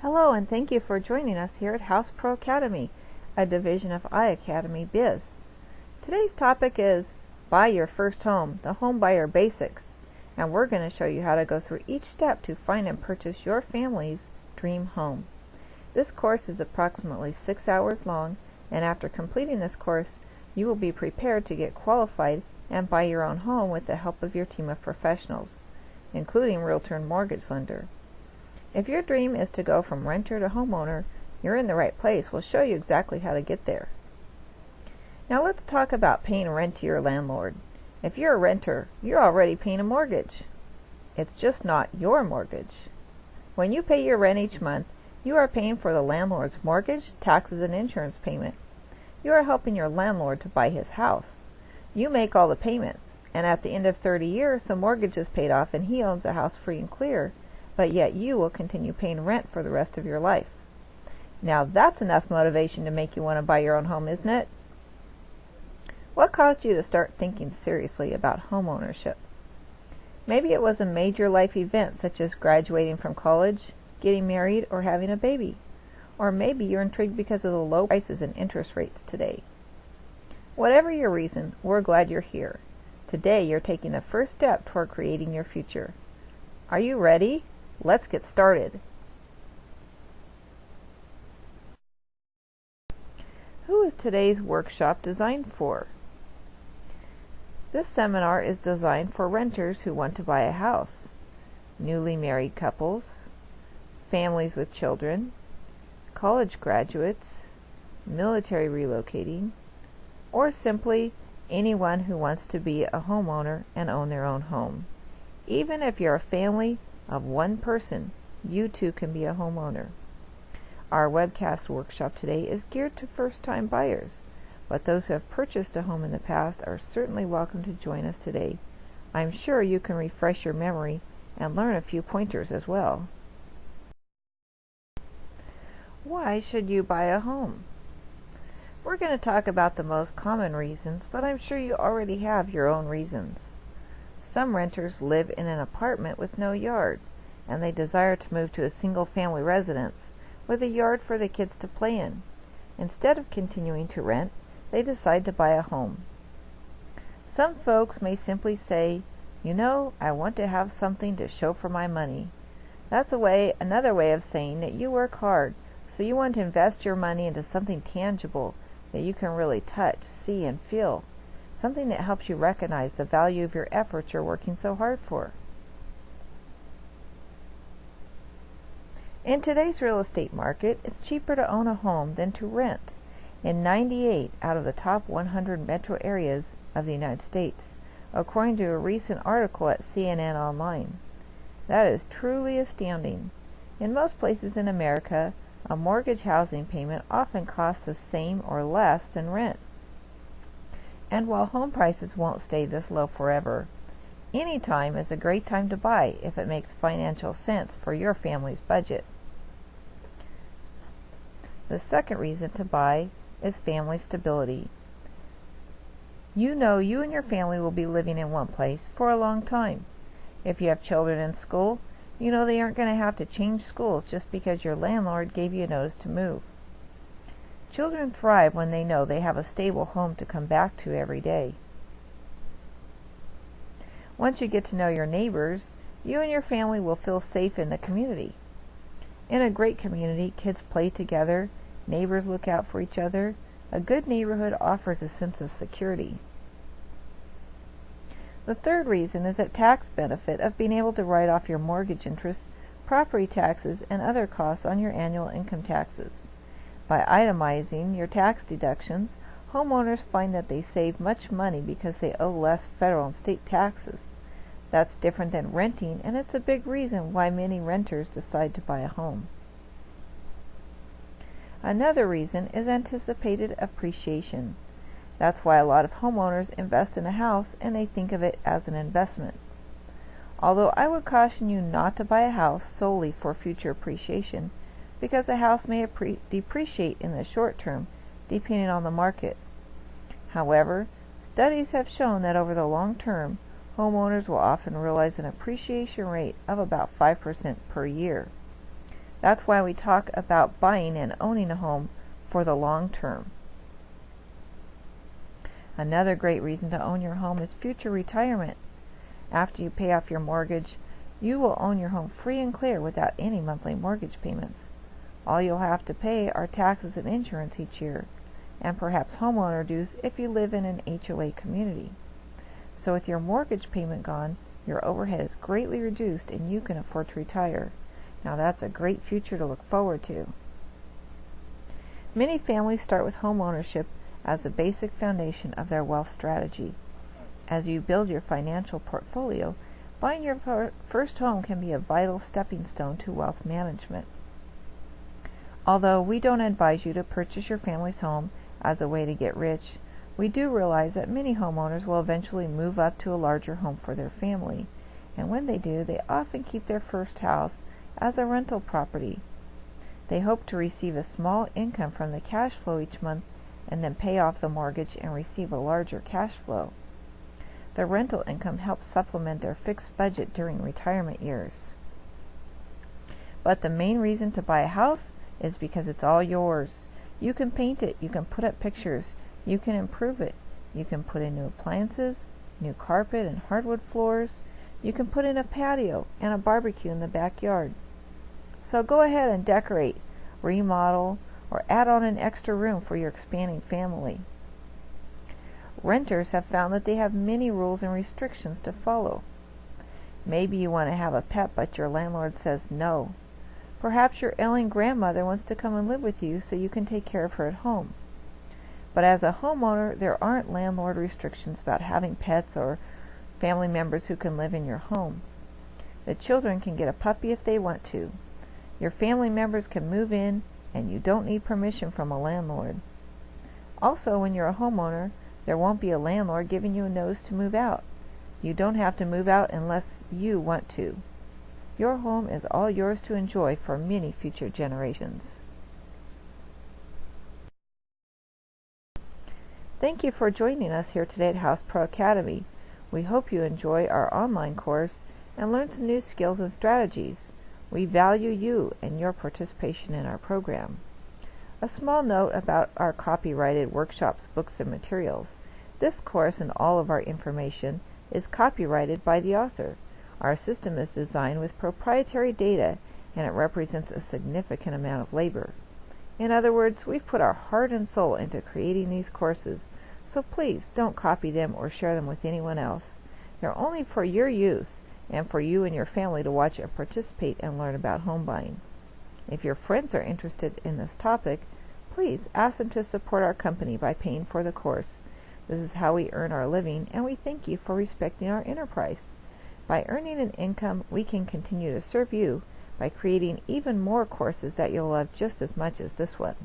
Hello, and thank you for joining us here at House Pro Academy, a division of iAcademy Biz. Today's topic is Buy Your First Home, the Home Buyer Basics, and we're going to show you how to go through each step to find and purchase your family's dream home. This course is approximately 6 hours long, and after completing this course, you will be prepared to get qualified and buy your own home with the help of your team of professionals, including realtor and mortgage lender. If your dream is to go from renter to homeowner, you're in the right place. We'll show you exactly how to get there. Now let's talk about paying rent to your landlord. If you're a renter, you're already paying a mortgage. It's just not your mortgage. When you pay your rent each month, you are paying for the landlord's mortgage, taxes, and insurance payment. You are helping your landlord to buy his house. You make all the payments, and at the end of 30 years, the mortgage is paid off and he owns the house free and clear. But yet you will continue paying rent for the rest of your life. Now that's enough motivation to make you want to buy your own home, isn't it? What caused you to start thinking seriously about home ownership? Maybe it was a major life event such as graduating from college, getting married, or having a baby. Or maybe you're intrigued because of the low prices and interest rates today. Whatever your reason, we're glad you're here. Today you're taking the first step toward creating your future. Are you ready? Let's get started. Who is today's workshop designed for? This seminar is designed for renters who want to buy a house, newly married couples, families with children, college graduates, military relocating, or simply anyone who wants to be a homeowner and own their own home. Even if you're a family of one person, you too can be a homeowner. Our webcast workshop today is geared to first-time buyers, but those who have purchased a home in the past are certainly welcome to join us today. I'm sure you can refresh your memory and learn a few pointers as well. Why should you buy a home? We're going to talk about the most common reasons, but I'm sure you already have your own reasons. Some renters live in an apartment with no yard, and they desire to move to a single-family residence with a yard for the kids to play in. Instead of continuing to rent, they decide to buy a home. Some folks may simply say, I want to have something to show for my money. That's another way of saying that you work hard, so you want to invest your money into something tangible that you can really touch, see, and feel. Something that helps you recognize the value of your efforts you're working so hard for. In today's real estate market, it's cheaper to own a home than to rent. In 98 out of the top 100 metro areas of the United States, according to a recent article at CNN Online. That is truly astounding. In most places in America, a mortgage housing payment often costs the same or less than rent. And while home prices won't stay this low forever, any time is a great time to buy if it makes financial sense for your family's budget. The second reason to buy is family stability. You know you and your family will be living in one place for a long time. If you have children in school, you know they aren't going to have to change schools just because your landlord gave you a notice to move. Children thrive when they know they have a stable home to come back to every day. Once you get to know your neighbors, you and your family will feel safe in the community. In a great community, kids play together, neighbors look out for each other. A good neighborhood offers a sense of security. The third reason is that tax benefit of being able to write off your mortgage interest, property taxes, and other costs on your annual income taxes. By itemizing your tax deductions, homeowners find that they save much money because they owe less federal and state taxes. That's different than renting, and it's a big reason why many renters decide to buy a home. Another reason is anticipated appreciation. That's why a lot of homeowners invest in a house and they think of it as an investment. Although I would caution you not to buy a house solely for future appreciation, because the house may depreciate in the short term, depending on the market. However, studies have shown that over the long term, homeowners will often realize an appreciation rate of about 5% per year. That's why we talk about buying and owning a home for the long term. Another great reason to own your home is future retirement. After you pay off your mortgage, you will own your home free and clear without any monthly mortgage payments. All you'll have to pay are taxes and insurance each year, and perhaps homeowner dues if you live in an HOA community. So with your mortgage payment gone, your overhead is greatly reduced and you can afford to retire. Now that's a great future to look forward to. Many families start with home ownership as the basic foundation of their wealth strategy. As you build your financial portfolio, buying your first home can be a vital stepping stone to wealth management. Although we don't advise you to purchase your family's home as a way to get rich, we do realize that many homeowners will eventually move up to a larger home for their family, and when they do, they often keep their first house as a rental property. They hope to receive a small income from the cash flow each month and then pay off the mortgage and receive a larger cash flow. The rental income helps supplement their fixed budget during retirement years. But the main reason to buy a house is because it's all yours. You can paint it, you can put up pictures, you can improve it, you can put in new appliances, new carpet and hardwood floors, you can put in a patio and a barbecue in the backyard. So go ahead and decorate, remodel, or add on an extra room for your expanding family. Renters have found that they have many rules and restrictions to follow. Maybe you want to have a pet, but your landlord says no. Perhaps your ailing grandmother wants to come and live with you so you can take care of her at home. But as a homeowner, there aren't landlord restrictions about having pets or family members who can live in your home. The children can get a puppy if they want to. Your family members can move in, and you don't need permission from a landlord. Also, when you're a homeowner, there won't be a landlord giving you a notice to move out. You don't have to move out unless you want to. Your home is all yours to enjoy for many future generations. Thank you for joining us here today at House Pro Academy. We hope you enjoy our online course and learn some new skills and strategies. We value you and your participation in our program. A small note about our copyrighted workshops, books, and materials. This course and all of our information is copyrighted by the author. Our system is designed with proprietary data, and it represents a significant amount of labor. In other words, we've put our heart and soul into creating these courses, so please don't copy them or share them with anyone else. They're only for your use and for you and your family to watch and participate and learn about home buying. If your friends are interested in this topic, please ask them to support our company by paying for the course. This is how we earn our living, and we thank you for respecting our enterprise. By earning an income, we can continue to serve you by creating even more courses that you'll love just as much as this one.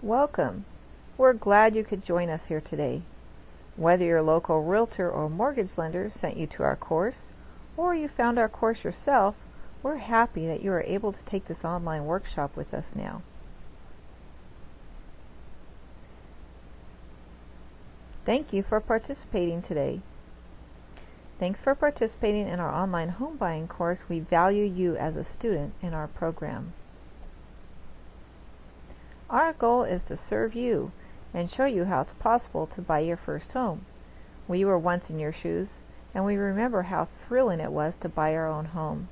Welcome. We're glad you could join us here today. Whether your local realtor or mortgage lender sent you to our course, or you found our course yourself, we're happy that you are able to take this online workshop with us now. Thank you for participating today. Thanks for participating in our online home buying course. We value you as a student in our program. Our goal is to serve you and show you how it's possible to buy your first home. We were once in your shoes, and we remember how thrilling it was to buy our own home.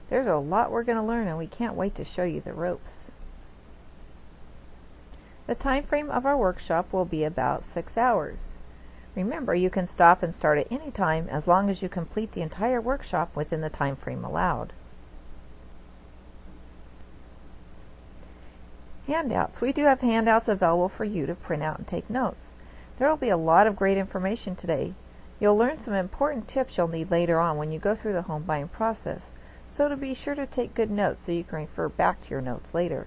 There's a lot we're going to learn, and we can't wait to show you the ropes. The time frame of our workshop will be about 6 hours. Remember, you can stop and start at any time as long as you complete the entire workshop within the time frame allowed. Handouts. We do have handouts available for you to print out and take notes. There will be a lot of great information today. You'll learn some important tips you'll need later on when you go through the home buying process, so to be sure to take good notes so you can refer back to your notes later.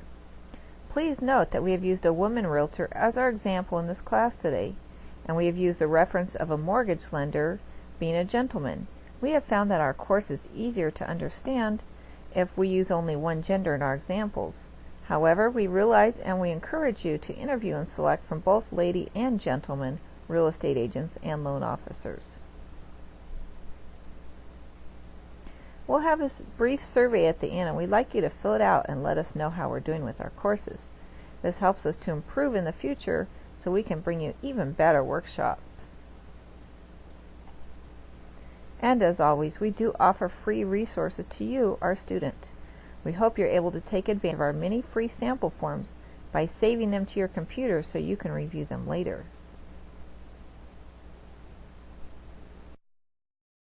Please note that we have used a woman realtor as our example in this class today, and we have used the reference of a mortgage lender being a gentleman. We have found that our course is easier to understand if we use only one gender in our examples. However, we realize and we encourage you to interview and select from both lady and gentleman real estate agents and loan officers. We'll have a brief survey at the end, and we'd like you to fill it out and let us know how we're doing with our courses. This helps us to improve in the future so we can bring you even better workshops. And as always, we do offer free resources to you, our student. We hope you're able to take advantage of our many free sample forms by saving them to your computer so you can review them later.